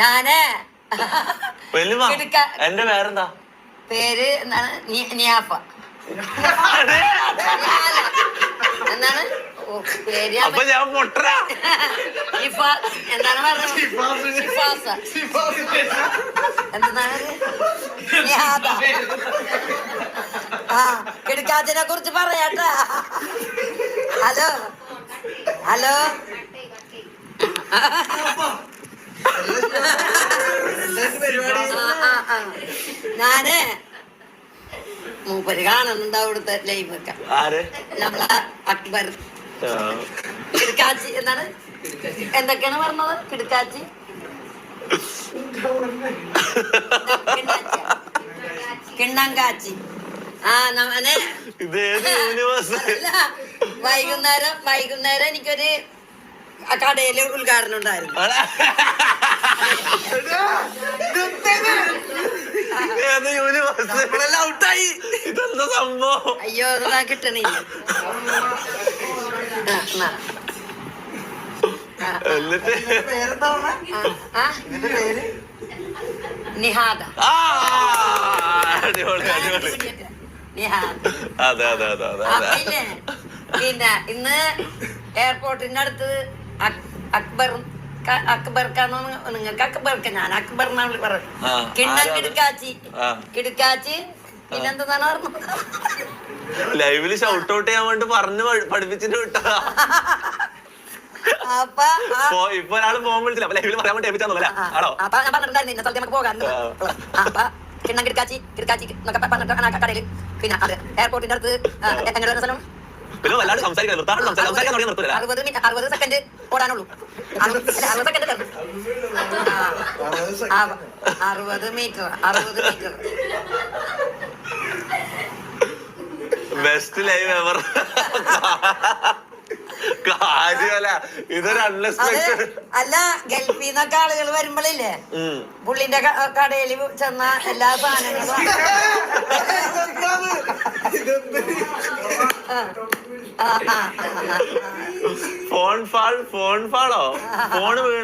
ഞാന് എന്റെ പേരെന്താ? പേര് എന്താണ്? നിയാഫ. എന്താണ് പേര്? ഞാൻ പൊട്ടറ. എന്താണ് പറഞ്ഞത്? എന്താണ്? നിഹാദ. ആ, കിടക്കാച്ചിനെ കുറിച്ച് പറയാട്ടാ. ഹലോ ഹലോ, ഞാന് മൂപ്പര് കാണുന്നുണ്ട് അവിടുത്തെ ലൈവൊക്കെ. നമ്മളെ അക്ബർ കിടക്കാച്ചി. എന്താണ് എന്തൊക്കെയാണ് പറഞ്ഞത്? കിടക്കാച്ചി കിണ്ണങ്കാച്ചി. ആ, നമ്മനെ വൈകുന്നേരം എനിക്കൊരു കടയില് ഉദ്ഘാടനം ഉണ്ടായിരുന്നു. ഇതെന്താ സംഭവം? അയ്യോ, അതാ കിട്ടണില്ല. നിഹാദ. പിന്നെ ഇന്ന് എയർപോർട്ടിന്റെ അടുത്ത് അക്ബർക്കാന്നോ നിങ്ങൾക്ക് അക്ബർക്ക്, ഞാൻ അക്ബർ എന്നാണ് പറയുന്നത്. കിണ്ണം കിടക്കാച്ചി. പിന്നെന്താണ് പറഞ്ഞത്? ലൈവില് ഷൗട്ട് ഔട്ട് ചെയ്യാൻ വേണ്ടി പറഞ്ഞു പഠിപ്പിച്ചിട്ട് വിട്ടാ. ഇപ്പൊ ഒരാള് പോകാൻ വിളിച്ചില്ല, അപ്പൊ ലൈവില് പറയാൻ വേണ്ടി ഏൽപ്പിച്ചാന്നല്ലേ? ആണോ? അപ്പൊ ഞാൻ പറഞ്ഞിട്ടുണ്ടായിരുന്നു ഇന്ന സ്ഥലത്ത് നമുക്ക് പോകാൻ. അപ്പൊ കിണ്ണം കിടക്കാച്ചി എന്നൊക്കെ പറഞ്ഞിട്ട് കടയില്. പിന്നെ അത് എയർപോർട്ടിന്റെ അടുത്ത് എങ്ങനെ സ്ഥലം? 60 സെക്കൻഡ് ഓടാനുള്ളൂ. 60 second 60 metre. Best live ever. കാര്യമല്ല, ഇതൊരു അൺഎക്സ്പെക്ടഡ്. അല്ല, ഗൾഫിൽ നിന്നൊക്കെ ആളുകൾ വരുമ്പോഴില്ലേ പുള്ളിന്റെ കടയിൽ ചെന്ന എല്ലാ സാധനങ്ങളും ഫോൺ ഫാളോ ഫോൺ വീണ്